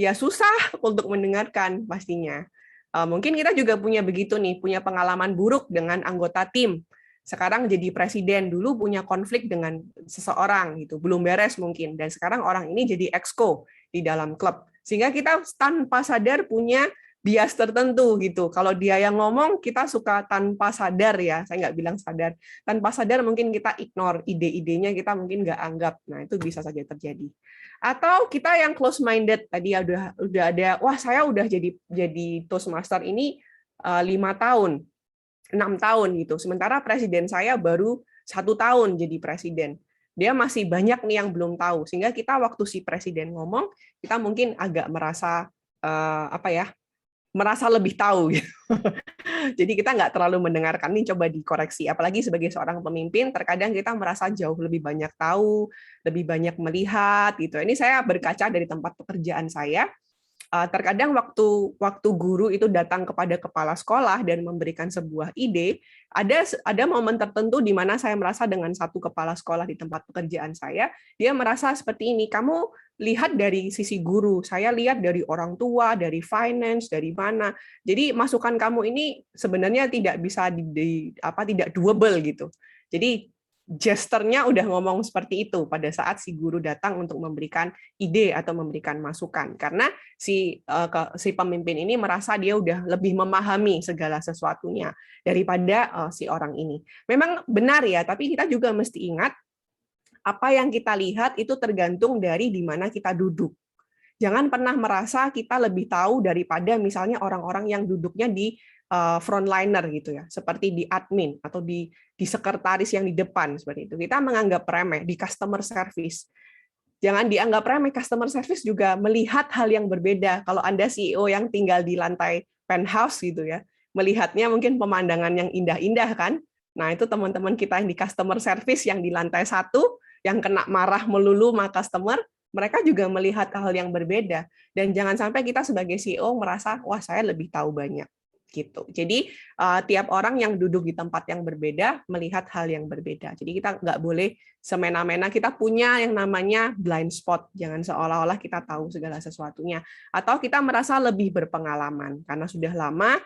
ya susah untuk mendengarkan pastinya. Mungkin kita juga punya begitu nih, punya pengalaman buruk dengan anggota tim. Sekarang jadi presiden, dulu punya konflik dengan seseorang gitu, belum beres mungkin, dan sekarang orang ini jadi exco di dalam klub. Sehingga kita tanpa sadar punya bias tertentu gitu. Kalau dia yang ngomong, kita suka tanpa sadar ya, saya nggak bilang sadar. Tanpa sadar mungkin kita ignore ide-idenya, kita mungkin nggak anggap. Nah itu bisa saja terjadi. Atau kita yang close-minded, tadi udah ada, wah saya udah jadi Toastmaster ini 5 tahun, 6 tahun gitu. Sementara presiden saya baru 1 tahun jadi presiden. Dia masih banyak nih yang belum tahu, sehingga kita waktu si presiden ngomong, kita mungkin agak merasa merasa lebih tahu gitu. Jadi kita nggak terlalu mendengarkan, ini coba dikoreksi. Apalagi sebagai seorang pemimpin, terkadang kita merasa jauh lebih banyak tahu, lebih banyak melihat gitu. Ini saya berkaca dari tempat pekerjaan saya. Terkadang waktu guru itu datang kepada kepala sekolah dan memberikan sebuah ide, ada momen tertentu di mana saya merasa dengan satu kepala sekolah di tempat pekerjaan saya, dia merasa seperti ini, kamu lihat dari sisi guru, saya lihat dari orang tua, dari finance, dari mana. Jadi masukan kamu ini sebenarnya tidak bisa tidak doable gitu. Jadi gesturnya udah ngomong seperti itu pada saat si guru datang untuk memberikan ide atau memberikan masukan, karena si pemimpin ini merasa dia udah lebih memahami segala sesuatunya daripada si orang ini. Memang benar ya, tapi kita juga mesti ingat apa yang kita lihat itu tergantung dari di mana kita duduk. Jangan pernah merasa kita lebih tahu daripada misalnya orang-orang yang duduknya di frontliner gitu ya, seperti di admin atau di sekretaris yang di depan seperti itu. Kita menganggap remeh di customer service. Jangan dianggap remeh, customer service juga melihat hal yang berbeda. Kalau Anda CEO yang tinggal di lantai penthouse gitu ya, melihatnya mungkin pemandangan yang indah-indah kan. Nah, itu teman-teman kita yang di customer service yang di lantai 1 yang kena marah melulu sama customer, mereka juga melihat hal yang berbeda. Dan jangan sampai kita sebagai CEO merasa, wah saya lebih tahu banyak. Gitu. Jadi tiap orang yang duduk di tempat yang berbeda melihat hal yang berbeda. Jadi kita nggak boleh semena-mena, kita punya yang namanya blind spot. Jangan seolah-olah kita tahu segala sesuatunya. Atau kita merasa lebih berpengalaman. Karena sudah lama,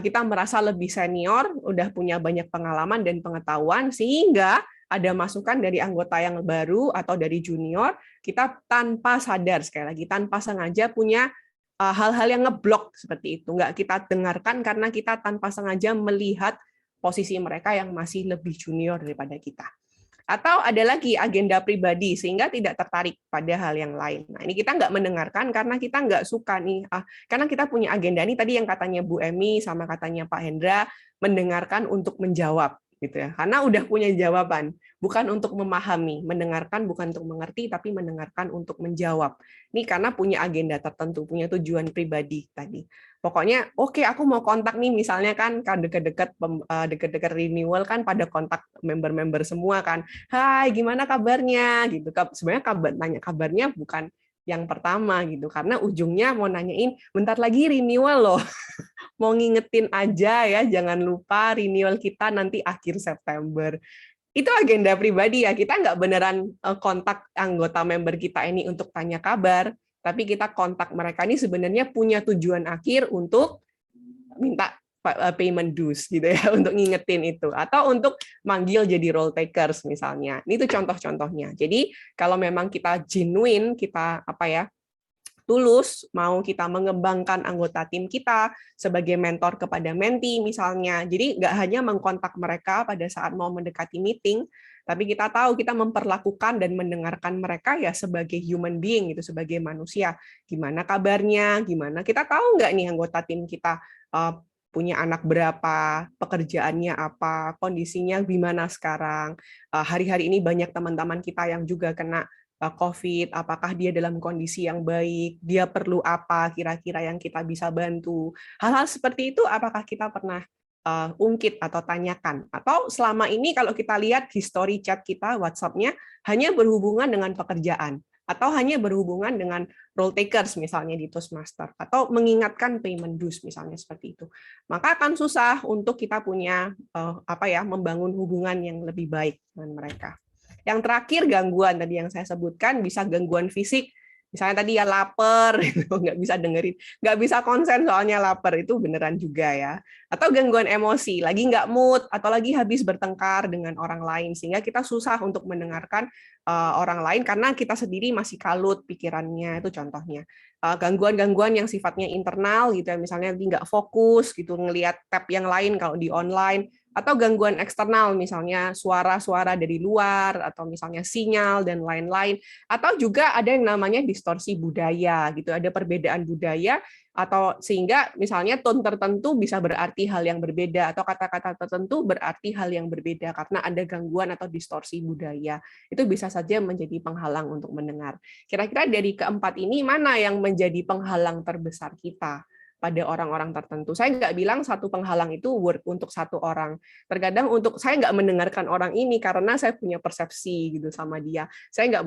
kita merasa lebih senior, udah punya banyak pengalaman dan pengetahuan, sehingga ada masukan dari anggota yang baru atau dari junior, kita tanpa sadar, sekali lagi, tanpa sengaja punya hal-hal yang ngeblok seperti itu. Nggak kita dengarkan karena kita tanpa sengaja melihat posisi mereka yang masih lebih junior daripada kita. Atau ada lagi agenda pribadi, sehingga tidak tertarik pada hal yang lain. Nah, ini kita nggak mendengarkan karena kita nggak suka nih. Karena kita punya agenda ini tadi yang katanya Bu Emi sama katanya Pak Hendra, mendengarkan untuk menjawab. Gitu ya. Karena udah punya jawaban, bukan untuk memahami, mendengarkan bukan untuk mengerti, tapi mendengarkan untuk menjawab. Ini karena punya agenda tertentu, punya tujuan pribadi tadi. Pokoknya, oke, aku mau kontak nih, misalnya kan dekat-dekat renewal kan pada kontak member-member semua kan. Hai, gimana kabarnya? Gitu. Sebenarnya nanya kabarnya bukan yang pertama gitu, karena ujungnya mau nanyain, bentar lagi renewal loh. Mau ngingetin aja ya, jangan lupa renewal kita nanti akhir September. Itu agenda pribadi ya, kita nggak beneran kontak anggota member kita ini untuk tanya kabar, tapi kita kontak mereka ini sebenarnya punya tujuan akhir untuk minta payment dues gitu ya, untuk ngingetin itu, atau untuk manggil jadi role takers misalnya. Ini tuh contoh-contohnya. Jadi kalau memang kita genuine, kita tulus, mau kita mengembangkan anggota tim kita sebagai mentor kepada menti misalnya. Jadi nggak hanya mengkontak mereka pada saat mau mendekati meeting, tapi kita tahu kita memperlakukan dan mendengarkan mereka ya sebagai human being gitu, sebagai manusia. Gimana kabarnya? Gimana? Kita tahu nggak nih anggota tim kita punya anak berapa, pekerjaannya apa, kondisinya gimana sekarang. Hari-hari ini banyak teman-teman kita yang juga kena COVID, apakah dia dalam kondisi yang baik, dia perlu apa kira-kira yang kita bisa bantu. Hal-hal seperti itu apakah kita pernah ungkit atau tanyakan? Atau selama ini kalau kita lihat history chat kita, WhatsApp-nya, hanya berhubungan dengan pekerjaan, atau hanya berhubungan dengan role takers misalnya di Toastmaster, atau mengingatkan payment dues misalnya seperti itu, maka akan susah untuk kita punya membangun hubungan yang lebih baik dengan mereka. Yang terakhir gangguan tadi yang saya sebutkan, bisa gangguan fisik, misalnya tadi ya lapar, nggak bisa dengerin, nggak bisa konsen soalnya lapar, itu beneran juga ya. Atau gangguan emosi, lagi nggak mood, atau lagi habis bertengkar dengan orang lain, sehingga kita susah untuk mendengarkan orang lain karena kita sendiri masih kalut pikirannya, itu contohnya. Gangguan-gangguan yang sifatnya internal gitu ya, misalnya nggak fokus gitu, ngelihat tab yang lain kalau di online, atau gangguan eksternal, misalnya suara-suara dari luar, atau misalnya sinyal, dan lain-lain. Atau juga ada yang namanya distorsi budaya, gitu. Ada perbedaan budaya, atau sehingga misalnya tone tertentu bisa berarti hal yang berbeda, atau kata-kata tertentu berarti hal yang berbeda, karena ada gangguan atau distorsi budaya. Itu bisa saja menjadi penghalang untuk mendengar. Kira-kira dari keempat ini, mana yang menjadi penghalang terbesar kita pada orang-orang tertentu? Saya nggak bilang satu penghalang itu work untuk satu orang. Terkadang saya nggak mendengarkan orang ini karena saya punya persepsi gitu sama dia. Saya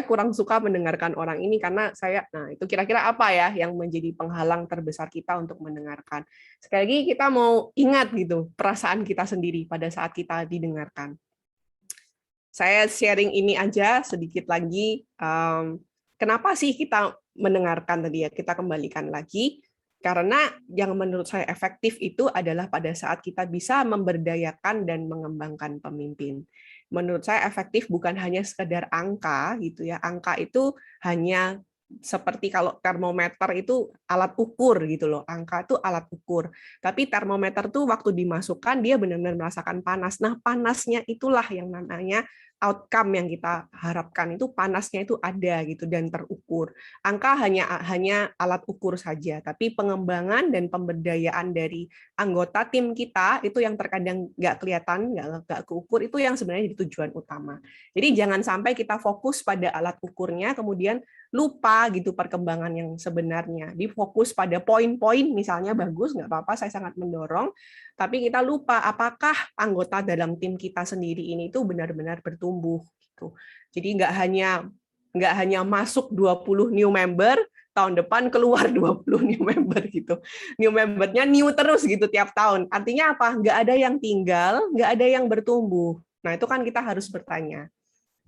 kurang suka mendengarkan orang ini karena nah itu kira-kira apa ya yang menjadi penghalang terbesar kita untuk mendengarkan. Sekali lagi kita mau ingat gitu perasaan kita sendiri pada saat kita didengarkan. Saya sharing ini aja sedikit lagi. Kenapa sih kita mendengarkan tadi ya? Kita kembalikan lagi. Karena yang menurut saya efektif itu adalah pada saat kita bisa memberdayakan dan mengembangkan pemimpin. Menurut saya efektif bukan hanya sekedar angka gitu ya. Angka itu hanya seperti kalau termometer itu alat ukur gitu loh. Angka itu alat ukur. Tapi termometer tuh waktu dimasukkan dia benar-benar merasakan panas. Nah, panasnya itulah yang namanya outcome yang kita harapkan, itu panasnya itu ada gitu dan terukur. Angka hanya alat ukur saja, tapi pengembangan dan pemberdayaan dari anggota tim kita itu yang terkadang nggak kelihatan, nggak keukur, itu yang sebenarnya jadi tujuan utama. Jadi jangan sampai kita fokus pada alat ukurnya, kemudian lupa gitu perkembangan yang sebenarnya. Difokus pada poin-poin, misalnya bagus, nggak apa-apa, saya sangat mendorong, tapi kita lupa apakah anggota dalam tim kita sendiri ini itu benar-benar bertumbuh gitu. Jadi nggak hanya masuk 20 new member, tahun depan keluar 20 new member gitu. New membernya new terus gitu tiap tahun. Artinya apa? Nggak ada yang tinggal, nggak ada yang bertumbuh. Nah, itu kan kita harus bertanya.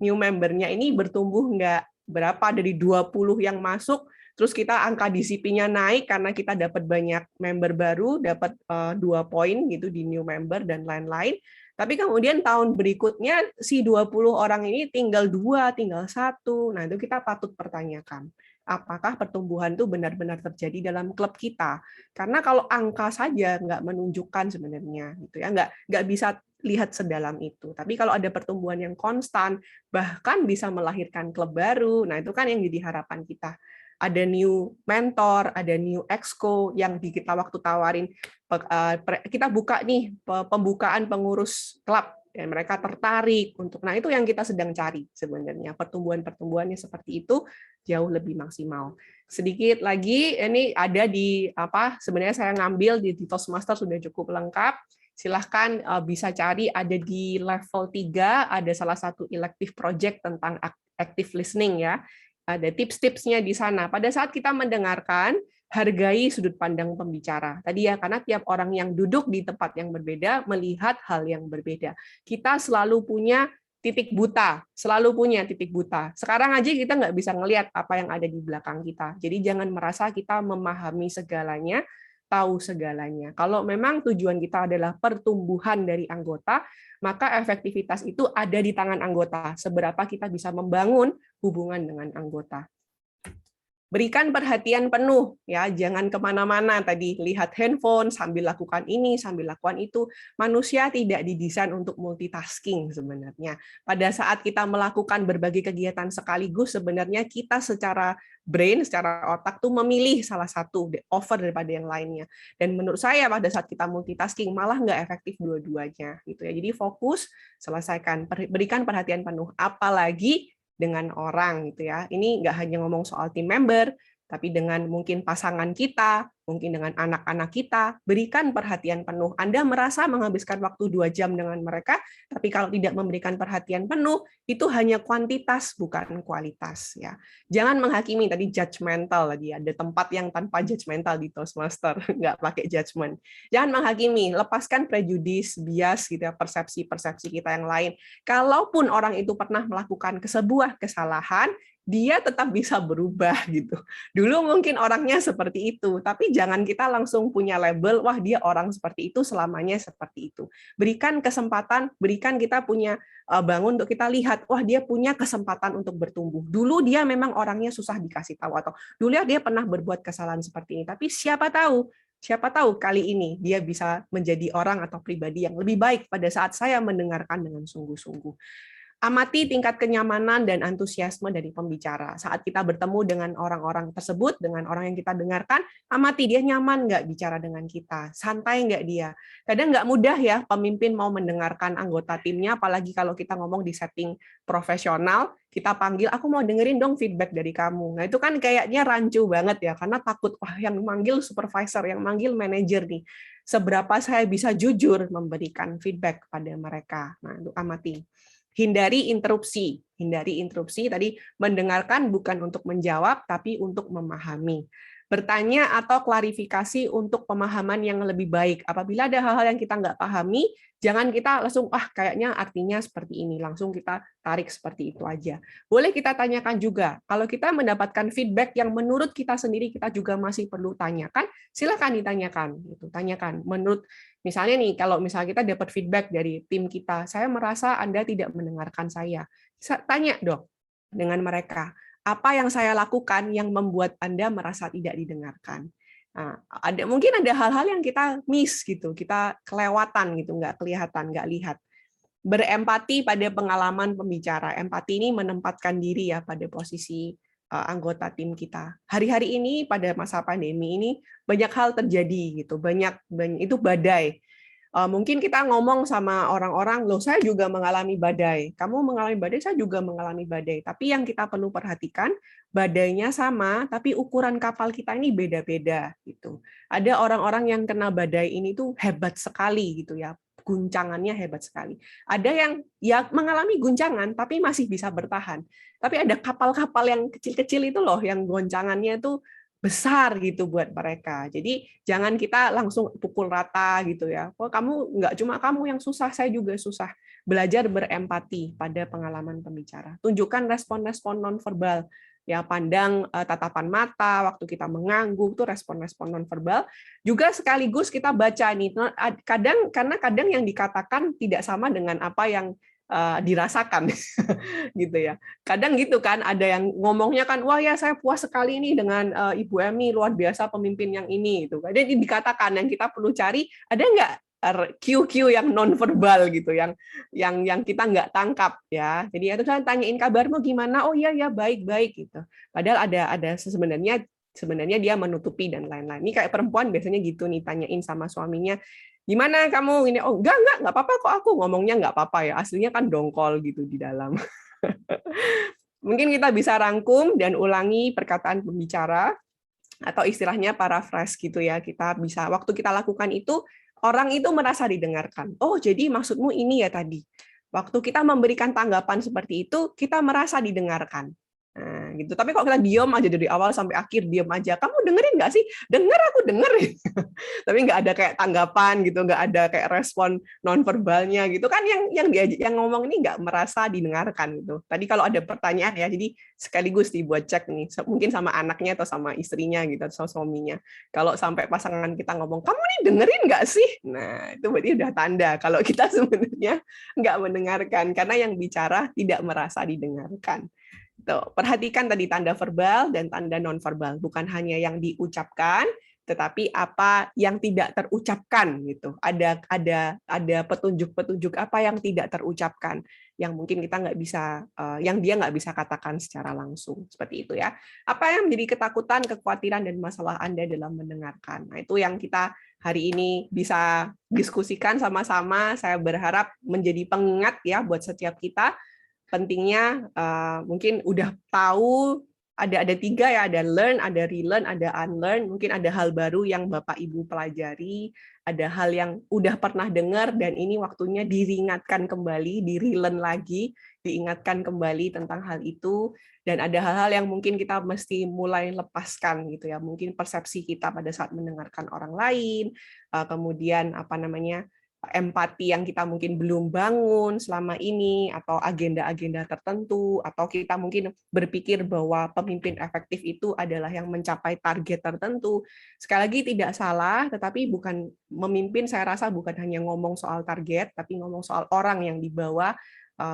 New membernya ini bertumbuh nggak? Berapa dari 20 yang masuk, terus kita angka disiplinnya naik karena kita dapat banyak member baru, dapat 2 poin gitu di new member dan lain-lain. Tapi kemudian tahun berikutnya si 20 orang ini tinggal 2, tinggal 1. Nah, itu kita patut pertanyakan. Apakah pertumbuhan itu benar-benar terjadi dalam klub kita? Karena kalau angka saja nggak menunjukkan sebenarnya gitu ya, nggak bisa lihat sedalam itu. Tapi kalau ada pertumbuhan yang konstan, bahkan bisa melahirkan klub baru, nah itu kan yang jadi harapan kita. Ada new mentor, ada new exco yang kita waktu tawarin, kita buka nih pembukaan pengurus klub, dan mereka tertarik untuk, nah itu yang kita sedang cari sebenarnya, pertumbuhannya seperti itu jauh lebih maksimal. Sedikit lagi, ini ada di sebenarnya saya ngambil di Toastmaster sudah cukup lengkap. Silahkan bisa cari, ada di level 3, ada salah satu elective project tentang active listening ya. Ada tips-tipsnya di sana. Pada saat kita mendengarkan, hargai sudut pandang pembicara. Tadi ya, karena tiap orang yang duduk di tempat yang berbeda melihat hal yang berbeda. Kita selalu punya titik buta, selalu punya titik buta. Sekarang aja kita nggak bisa ngelihat apa yang ada di belakang kita. Jadi jangan merasa kita memahami segalanya, tahu segalanya. Kalau memang tujuan kita adalah pertumbuhan dari anggota, maka efektivitas itu ada di tangan anggota. Seberapa kita bisa membangun hubungan dengan anggota. Berikan perhatian penuh, ya, jangan kemana-mana tadi, lihat handphone sambil lakukan ini, sambil lakukan itu. Manusia tidak didesain untuk multitasking sebenarnya. Pada saat kita melakukan berbagai kegiatan sekaligus, sebenarnya kita secara brain, secara otak tuh memilih salah satu over daripada yang lainnya. Dan menurut saya pada saat kita multitasking malah nggak efektif dua-duanya, gitu ya. Jadi fokus, selesaikan, berikan perhatian penuh, apalagi dengan orang gitu ya. Ini nggak hanya ngomong soal team member, tapi dengan mungkin pasangan kita, mungkin dengan anak-anak kita, berikan perhatian penuh. Anda merasa menghabiskan waktu 2 jam dengan mereka, tapi kalau tidak memberikan perhatian penuh, itu hanya kuantitas, bukan kualitas. Ya. Jangan menghakimi, tadi judgmental lagi, ada tempat yang tanpa judgmental di Toastmaster, nggak pakai judgment. Jangan menghakimi, lepaskan prejudis, bias, gitu ya, persepsi-persepsi kita yang lain. Kalaupun orang itu pernah melakukan sebuah kesalahan, dia tetap bisa berubah gitu. Dulu mungkin orangnya seperti itu, tapi jangan kita langsung punya label, wah dia orang seperti itu, selamanya seperti itu. Berikan kesempatan, berikan kita punya bangun untuk kita lihat, wah dia punya kesempatan untuk bertumbuh. Dulu dia memang orangnya susah dikasih tahu, atau dulu dia pernah berbuat kesalahan seperti ini, tapi siapa tahu kali ini dia bisa menjadi orang atau pribadi yang lebih baik pada saat saya mendengarkan dengan sungguh-sungguh. Amati tingkat kenyamanan dan antusiasme dari pembicara. Saat kita bertemu dengan orang-orang tersebut, dengan orang yang kita dengarkan, amati dia nyaman nggak bicara dengan kita, santai nggak dia. Kadang nggak mudah ya pemimpin mau mendengarkan anggota timnya, apalagi kalau kita ngomong di setting profesional, kita panggil, aku mau dengerin dong feedback dari kamu. Nah itu kan kayaknya rancu banget ya, karena takut, wah yang manggil supervisor, yang manggil manajer nih. Seberapa saya bisa jujur memberikan feedback pada mereka. Nah itu amati. Hindari interupsi. Hindari interupsi tadi, mendengarkan bukan untuk menjawab, tapi untuk memahami. Bertanya atau klarifikasi untuk pemahaman yang lebih baik. Apabila ada hal-hal yang kita nggak pahami, jangan kita langsung, kayaknya artinya seperti ini. Langsung kita tarik seperti itu aja. Boleh kita tanyakan juga. Kalau kita mendapatkan feedback yang menurut kita sendiri, kita juga masih perlu tanyakan, silakan ditanyakan. Tanyakan. Menurut misalnya nih, kalau misalnya kita dapat feedback dari tim kita, saya merasa Anda tidak mendengarkan saya. Tanya dong dengan mereka, apa yang saya lakukan yang membuat Anda merasa tidak didengarkan? Nah, mungkin ada hal-hal yang kita miss gitu, kita kelewatan gitu, nggak kelihatan, nggak lihat. Berempati pada pengalaman pembicara. Empati ini menempatkan diri ya pada posisi anggota tim kita. Hari-hari ini pada masa pandemi ini banyak hal terjadi gitu, banyak itu badai. Mungkin kita ngomong sama orang-orang, loh saya juga mengalami badai. Kamu mengalami badai, saya juga mengalami badai. Tapi yang kita perlu perhatikan, badainya sama, tapi ukuran kapal kita ini beda-beda gitu. Ada orang-orang yang kena badai ini tuh hebat sekali gitu ya. Guncangannya hebat sekali. Ada yang ya mengalami guncangan tapi masih bisa bertahan. Tapi ada kapal-kapal yang kecil-kecil itu loh yang goncangannya itu besar gitu buat mereka. Jadi jangan kita langsung pukul rata gitu ya. Oh, kamu nggak cuma kamu yang susah, saya juga susah. Belajar berempati pada pengalaman pembicara. Tunjukkan respon-respon nonverbal. Ya, pandang tatapan mata waktu kita mengangguk tuh respon-respon nonverbal. Juga sekaligus kita baca nih. Karena kadang yang dikatakan tidak sama dengan apa yang dirasakan gitu ya. Kadang gitu kan, ada yang ngomongnya kan, wah ya saya puas sekali nih dengan Ibu Emi, luar biasa pemimpin yang ini gitu. Ada dikatakan, yang kita perlu cari, ada nggak QQ yang nonverbal gitu, yang kita nggak tangkap ya. Jadi itu kan tanyain kabarmu gimana, oh iya ya baik gitu. Padahal ada sebenarnya dia menutupi dan lain-lain. Ini kayak perempuan biasanya gitu nih, tanyain sama suaminya, gimana kamu ini? Oh enggak apa-apa kok, aku ngomongnya nggak apa-apa ya. Aslinya kan dongkol gitu di dalam. Mungkin kita bisa rangkum dan ulangi perkataan pembicara atau istilahnya paraphrase gitu ya. Kita bisa waktu kita lakukan itu, orang itu merasa didengarkan. Oh, jadi maksudmu ini ya tadi. Waktu kita memberikan tanggapan seperti itu, kita merasa didengarkan. Nah, gitu. Tapi kalau kita diam aja dari awal sampai akhir, diam aja. Kamu dengerin nggak sih? Denger, aku denger. Tapi nggak ada kayak tanggapan gitu, nggak ada kayak respon nonverbalnya gitu kan, yang ngomong ini nggak merasa didengarkan gitu. Tadi kalau ada pertanyaan ya, jadi sekaligus dibuat cek nih, mungkin sama anaknya atau sama istrinya gitu, atau suaminya. Kalau sampai pasangan kita ngomong, kamu nih dengerin nggak sih? Nah, itu berarti udah tanda kalau kita sebenarnya nggak mendengarkan, karena yang bicara tidak merasa didengarkan. Tuh, perhatikan tadi tanda verbal dan tanda nonverbal, bukan hanya yang diucapkan, tetapi apa yang tidak terucapkan gitu. Ada petunjuk-petunjuk apa yang tidak terucapkan, yang mungkin kita nggak bisa, yang dia nggak bisa katakan secara langsung, seperti itu ya. Apa yang menjadi ketakutan, kekhawatiran dan masalah Anda dalam mendengarkan. Nah, itu yang kita hari ini bisa diskusikan sama-sama. Saya berharap menjadi pengingat ya buat setiap kita. Pentingnya mungkin udah tahu ada 3 ya, ada learn, ada relearn, ada unlearn. Mungkin ada hal baru yang Bapak Ibu pelajari, ada hal yang udah pernah dengar dan ini waktunya diingatkan kembali, di-relearn lagi, diingatkan kembali tentang hal itu, dan ada hal-hal yang mungkin kita mesti mulai lepaskan gitu ya. Mungkin persepsi kita pada saat mendengarkan orang lain, kemudian apa namanya? Empati yang kita mungkin belum bangun selama ini, atau agenda-agenda tertentu, atau kita mungkin berpikir bahwa pemimpin efektif itu adalah yang mencapai target tertentu. Sekali lagi tidak salah, tetapi bukan memimpin, saya rasa bukan hanya ngomong soal target, tapi ngomong soal orang yang dibawa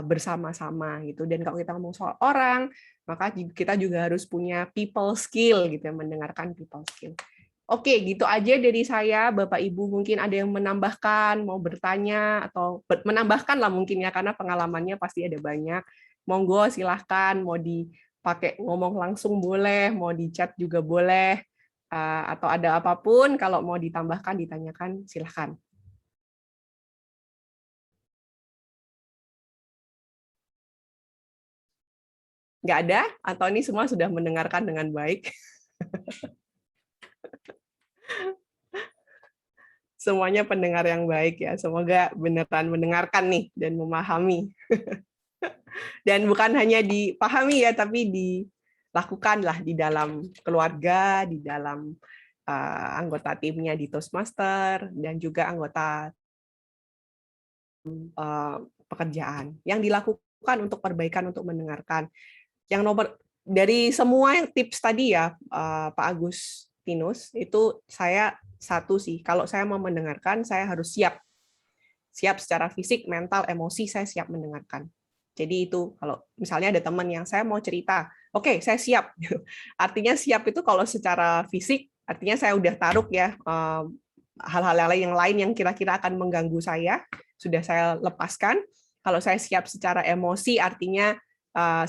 bersama-sama gitu. Dan kalau kita ngomong soal orang, maka kita juga harus punya people skill gitu ya, mendengarkan people skill. Oke, gitu aja dari saya. Bapak Ibu mungkin ada yang menambahkan, mau bertanya, atau menambahkan lah mungkin ya, karena pengalamannya pasti ada banyak. Monggo silahkan, mau dipakai ngomong langsung boleh, mau di chat juga boleh, atau ada apapun, kalau mau ditambahkan, ditanyakan, silahkan. Nggak ada? Atau ini semua sudah mendengarkan dengan baik? Semuanya pendengar yang baik ya. Semoga beneran mendengarkan nih dan memahami. Dan bukan hanya dipahami ya, tapi dilakukanlah di dalam keluarga, di dalam anggota timnya di Toastmaster, dan juga anggota pekerjaan. Yang dilakukan untuk perbaikan, untuk mendengarkan. Yang nomor dari semua yang tips tadi ya, Pak Agustinus, itu saya satu sih, kalau saya mau mendengarkan, saya harus siap. Siap secara fisik, mental, emosi, saya siap mendengarkan. Jadi itu, kalau misalnya ada teman yang saya mau cerita, oke, saya siap. Artinya siap itu kalau secara fisik, artinya saya udah taruh ya, hal-hal yang lain yang kira-kira akan mengganggu saya, sudah saya lepaskan. Kalau saya siap secara emosi, artinya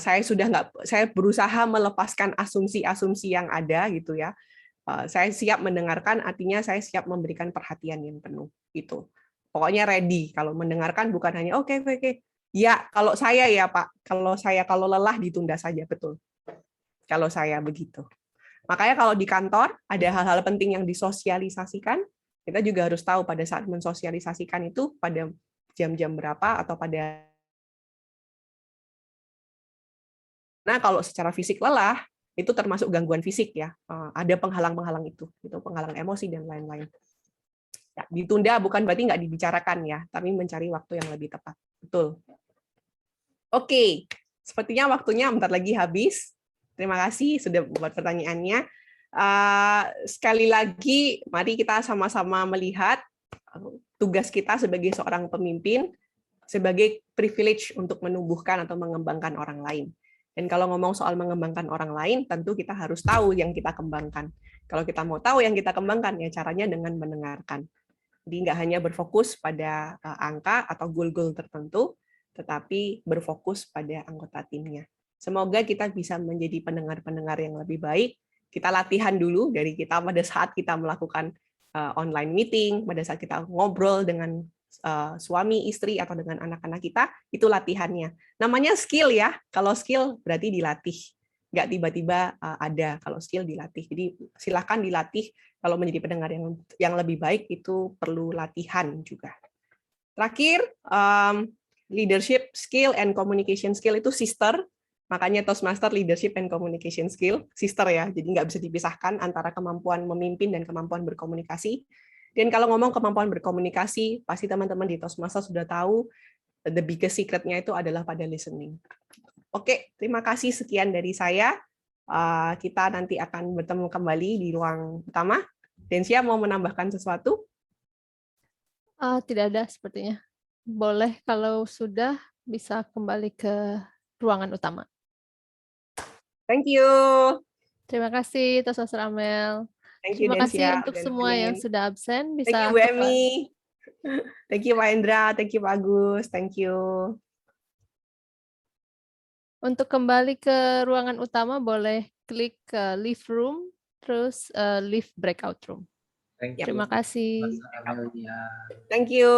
saya berusaha melepaskan asumsi-asumsi yang ada gitu ya. Saya siap mendengarkan, artinya saya siap memberikan perhatian yang penuh. Gitu. Pokoknya ready. Kalau mendengarkan bukan hanya oke. Ya, kalau saya ya Pak, kalau lelah ditunda saja, betul. Kalau saya begitu. Makanya kalau di kantor ada hal-hal penting yang disosialisasikan, kita juga harus tahu pada saat mensosialisasikan itu pada jam-jam berapa atau pada. Nah, kalau secara fisik lelah, itu termasuk gangguan fisik ya. Ada penghalang-penghalang itu penghalang emosi dan lain-lain. Ya, ditunda bukan berarti nggak dibicarakan ya, tapi mencari waktu yang lebih tepat. Betul. Oke, sepertinya waktunya bentar lagi habis. Terima kasih sudah buat pertanyaannya. Sekali lagi, mari kita sama-sama melihat tugas kita sebagai seorang pemimpin sebagai privilege untuk menumbuhkan atau mengembangkan orang lain. Dan kalau ngomong soal mengembangkan orang lain, tentu kita harus tahu yang kita kembangkan. Kalau kita mau tahu yang kita kembangkan, ya caranya dengan mendengarkan. Jadi nggak hanya berfokus pada angka atau goal-goal tertentu, tetapi berfokus pada anggota timnya. Semoga kita bisa menjadi pendengar-pendengar yang lebih baik. Kita latihan dulu dari kita pada saat kita melakukan online meeting, pada saat kita ngobrol dengan suami, istri, atau dengan anak-anak kita, itu latihannya. Namanya skill ya, kalau skill berarti dilatih. Nggak tiba-tiba ada, kalau skill dilatih. Jadi silakan dilatih, kalau menjadi pendengar yang lebih baik itu perlu latihan juga. Terakhir, leadership skill and communication skill itu sister, makanya Toastmaster leadership and communication skill, sister ya, jadi nggak bisa dipisahkan antara kemampuan memimpin dan kemampuan berkomunikasi. Dan kalau ngomong kemampuan berkomunikasi, pasti teman-teman di Toastmaster sudah tahu, the biggest secret-nya itu adalah pada listening. Oke, terima kasih sekian dari saya. Kita nanti akan bertemu kembali di ruang utama. Densia mau menambahkan sesuatu? Tidak ada sepertinya. Boleh kalau sudah bisa kembali ke ruangan utama. Thank you. Terima kasih Tos Master Amel. Thank you, Terima kasih Densia. untuk dan semua yang Amin. sudah absen. Thank you, Bisa Bu Emi. Thank you, Pak Hendra. Thank you, Pak Agus. Thank you. Untuk kembali ke ruangan utama, boleh klik leave room, terus leave breakout room. Thank you. Terima kasih. Mas Amelia. Thank you.